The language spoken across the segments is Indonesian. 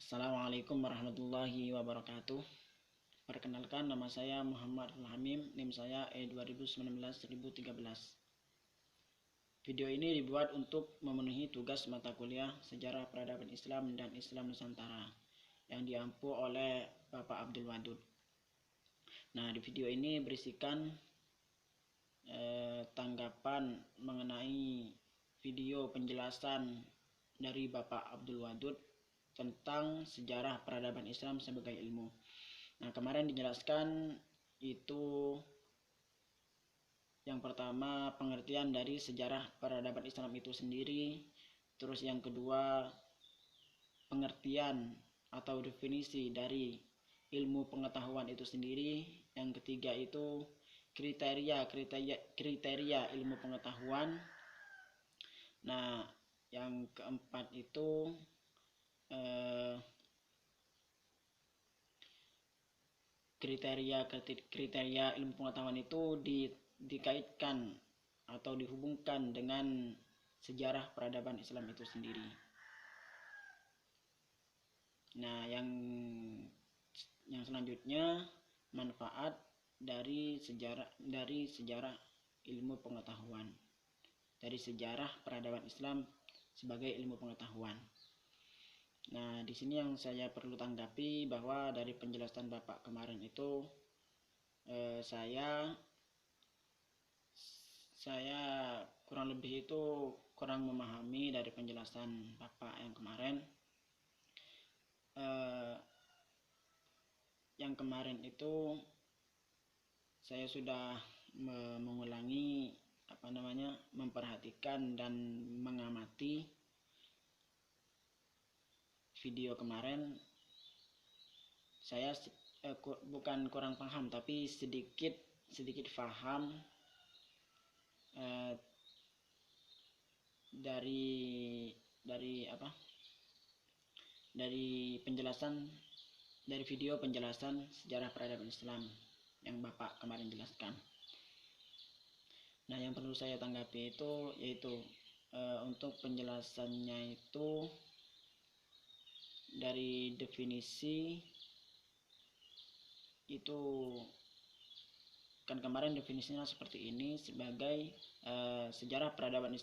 Assalamualaikum warahmatullahi wabarakatuh. Perkenalkan, nama saya Muhammad Hamim, NIM saya E2019-1013. Video ini dibuat untuk memenuhi tugas mata kuliah Sejarah Peradaban Islam dan Islam Nusantara yang diampu oleh Bapak Abdul Wadud. Nah, di video ini berisikan tanggapan mengenai video penjelasan dari Bapak Abdul Wadud tentang sejarah peradaban Islam sebagai ilmu. Nah, kemarin dijelaskan itu yang pertama pengertian dari sejarah peradaban Islam itu sendiri, terus yang kedua pengertian atau definisi dari ilmu pengetahuan itu sendiri, yang ketiga itu kriteria ilmu pengetahuan. Nah, yang keempat itu kriteria ilmu pengetahuan itu dikaitkan atau dihubungkan dengan sejarah peradaban Islam itu sendiri. Nah, yang selanjutnya manfaat dari sejarah ilmu pengetahuan, dari sejarah peradaban Islam sebagai ilmu pengetahuan. Nah, di sini yang saya perlu tanggapi bahwa dari penjelasan Bapak kemarin itu saya kurang lebih itu kurang memahami dari penjelasan Bapak yang kemarin. Yang kemarin itu saya sudah mengulangi memperhatikan dan mengamati video kemarin. Saya bukan kurang paham, tapi sedikit paham dari video penjelasan sejarah peradaban Islam yang Bapak kemarin jelaskan. Nah, yang perlu saya tanggapi itu yaitu untuk penjelasannya itu dari definisi itu kan kemarin definisinya seperti ini, sebagai sejarah peradaban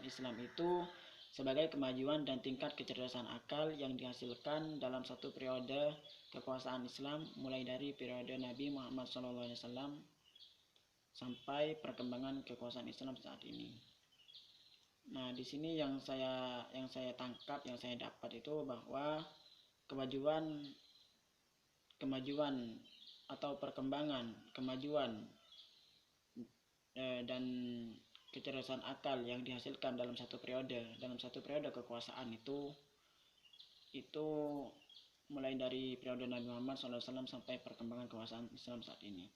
Islam itu sebagai kemajuan dan tingkat kecerdasan akal yang dihasilkan dalam satu periode kekuasaan Islam, mulai dari periode Nabi Muhammad SAW sampai perkembangan kekuasaan Islam saat ini. Nah, di sini yang saya tangkap, yang saya dapat itu bahwa kemajuan atau kemajuan dan kecerdasan akal yang dihasilkan dalam satu periode kekuasaan itu mulai dari periode Nabi Muhammad SAW sampai perkembangan kekuasaan Islam saat ini.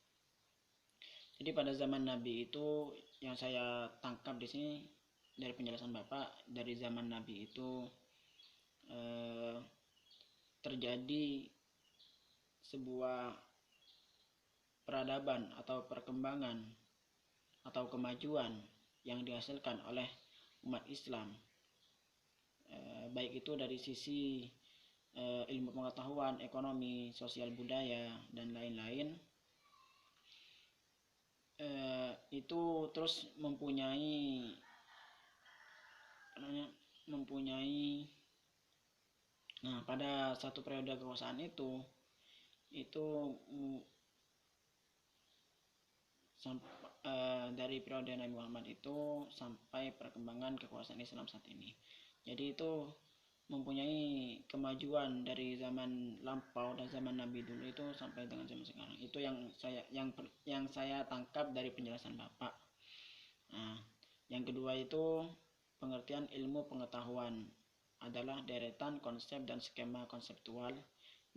Jadi pada zaman Nabi itu yang saya tangkap di sini dari penjelasan Bapak, dari zaman Nabi itu terjadi sebuah peradaban atau perkembangan atau kemajuan yang dihasilkan oleh umat Islam, baik itu dari sisi ilmu pengetahuan, ekonomi, sosial, budaya, dan lain-lain. Itu terus mempunyai pada satu periode kekuasaan itu dari periode Nabi Muhammad itu sampai perkembangan kekuasaan Islam saat ini. Jadi itu mempunyai kemajuan dari zaman lampau dan zaman Nabi dulu itu sampai dengan zaman sekarang. Itu yang saya tangkap dari penjelasan Bapak. Nah, yang kedua itu pengertian ilmu pengetahuan adalah deretan konsep dan skema konseptual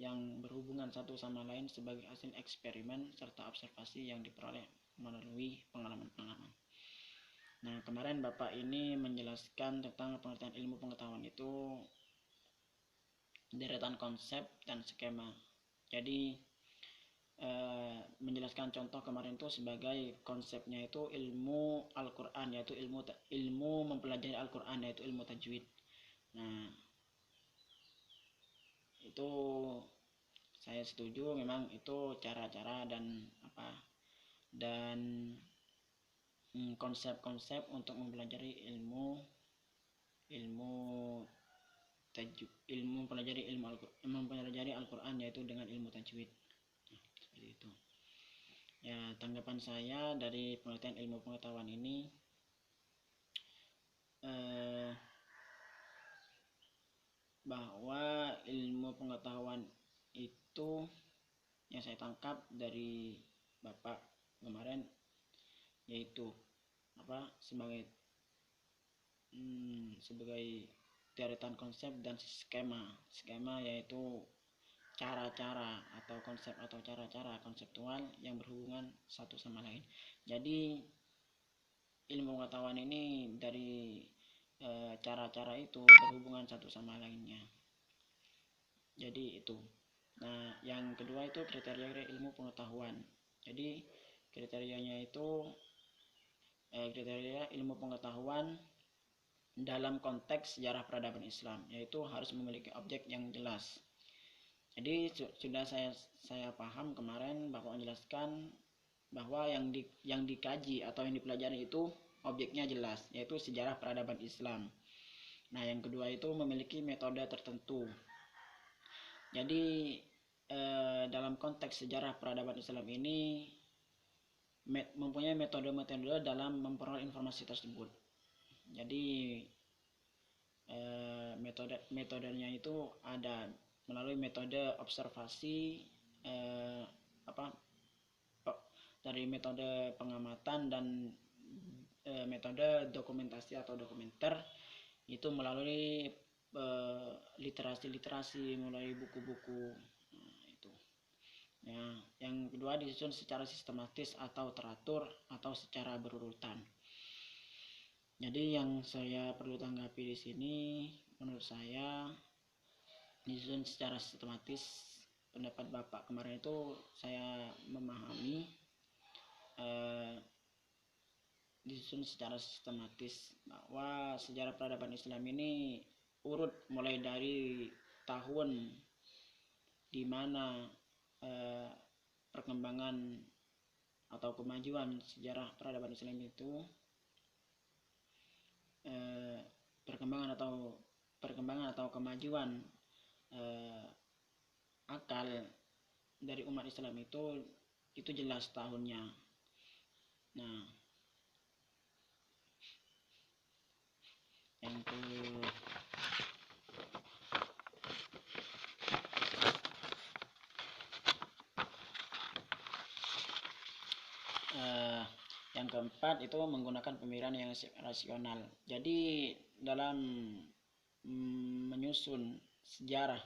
yang berhubungan satu sama lain sebagai hasil eksperimen serta observasi yang diperoleh melalui pengalaman-pengalaman. Nah, kemarin Bapak ini menjelaskan tentang pengertian ilmu pengetahuan itu deretan konsep dan skema. Jadi menjelaskan contoh kemarin itu sebagai konsepnya itu ilmu Al-Quran, yaitu ilmu mempelajari Al-Quran, yaitu ilmu tajwid. Nah, itu saya setuju, memang itu cara-cara dan konsep-konsep untuk mempelajari ilmu mempelajari Al-Quran, yaitu dengan ilmu tajwid. Nah, seperti itu ya tanggapan saya dari penelitian ilmu pengetahuan ini. Bahwa ilmu pengetahuan itu yang saya tangkap dari Bapak kemarin, yaitu sebagai deretan konsep dan skema, yaitu cara-cara atau cara-cara konseptual yang berhubungan satu sama lain. Jadi ilmu pengetahuan ini dari cara-cara itu berhubungan satu sama lainnya. Jadi itu. Nah, yang kedua itu kriteria ilmu pengetahuan. Jadi kriterianya itu kriteria ilmu pengetahuan dalam konteks sejarah peradaban Islam, yaitu harus memiliki objek yang jelas. Jadi sudah saya paham kemarin Bapak menjelaskan bahwa yang dikaji atau yang dipelajari itu objeknya jelas, yaitu sejarah peradaban Islam. Nah, yang kedua itu memiliki metode tertentu. Jadi dalam konteks sejarah peradaban Islam ini mempunyai metode-metode dalam memperoleh informasi tersebut. Jadi metodenya itu ada melalui metode observasi, dari metode pengamatan, dan metode dokumentasi atau dokumenter, itu melalui literasi mulai buku-buku. Itu ya. Yang kedua disusun secara sistematis atau teratur atau secara berurutan. Jadi yang saya perlu tanggapi di sini, menurut saya disusun secara sistematis. Pendapat Bapak kemarin itu saya memahami, disusun secara sistematis bahwa sejarah peradaban Islam ini urut mulai dari tahun di mana perkembangan atau kemajuan sejarah peradaban Islam itu perkembangan atau kemajuan akal dari umat Islam itu jelas tahunnya. Nah, yang keempat itu menggunakan pemikiran yang rasional. Jadi dalam menyusun sejarah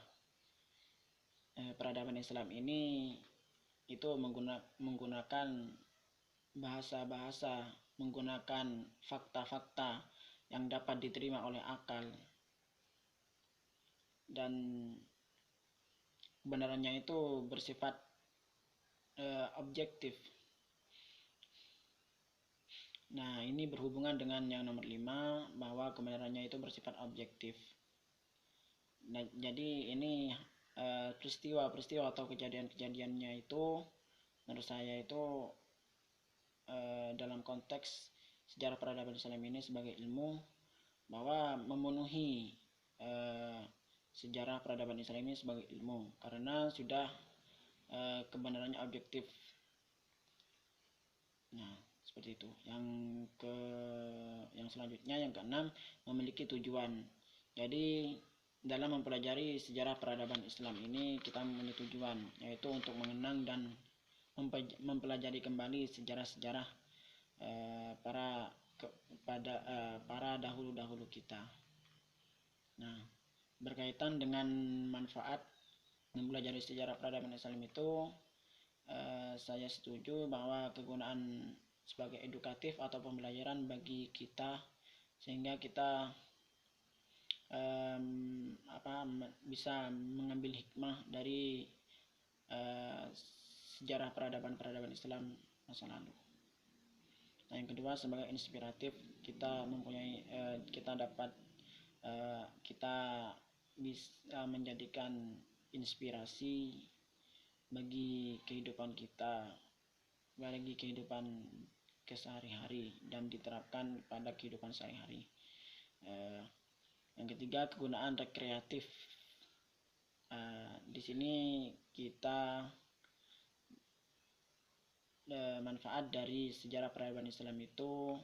peradaban Islam ini itu menggunakan bahasa-bahasa, menggunakan fakta-fakta yang dapat diterima oleh akal, dan kebenarannya itu bersifat objektif. Nah, ini berhubungan dengan yang nomor 5, bahwa kebenarannya itu bersifat objektif. Nah, jadi ini peristiwa-peristiwa atau kejadian-kejadiannya itu menurut saya itu dalam konteks sejarah peradaban Islam ini sebagai ilmu, bahwa memenuhi sejarah peradaban Islam ini sebagai ilmu karena sudah kebenarannya objektif. Nah, seperti itu. Yang selanjutnya, yang keenam, memiliki tujuan. Jadi dalam mempelajari sejarah peradaban Islam ini kita memiliki tujuan, yaitu untuk mengenang dan mempelajari kembali sejarah-sejarah para dahulu-dahulu kita. Nah, berkaitan dengan manfaat mempelajari sejarah peradaban Islam itu, saya setuju bahwa kegunaan sebagai edukatif atau pembelajaran bagi kita, sehingga kita bisa mengambil hikmah dari sejarah peradaban Islam masa lalu. Nah, yang kedua, sebagai inspiratif, kita bisa menjadikan inspirasi bagi kehidupan kita, bagi kehidupan kesehari-hari dan diterapkan pada kehidupan sehari-hari. Yang ketiga, kegunaan rekreatif. Di sini kita manfaat dari sejarah peradaban Islam itu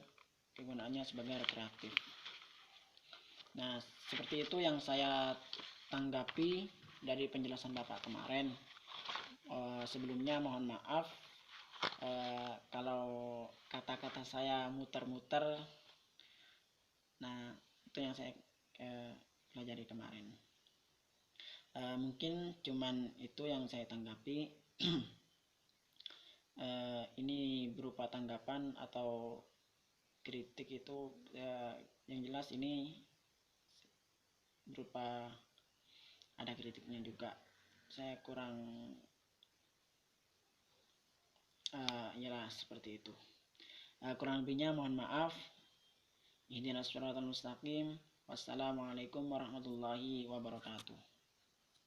kegunaannya sebagai rekreatif. Nah, seperti itu yang saya tanggapi dari penjelasan Bapak kemarin. Sebelumnya mohon maaf kalau kata-kata saya muter-muter. Nah, itu yang saya pelajari kemarin. Mungkin cuman itu yang saya tanggapi. Ini berupa tanggapan atau kritik itu yang jelas ini berupa ada kritiknya juga. Saya kurang ialah seperti itu. Kurang lebihnya mohon maaf. Ihdinas siratal mustaqim. Wassalamualaikum warahmatullahi wabarakatuh.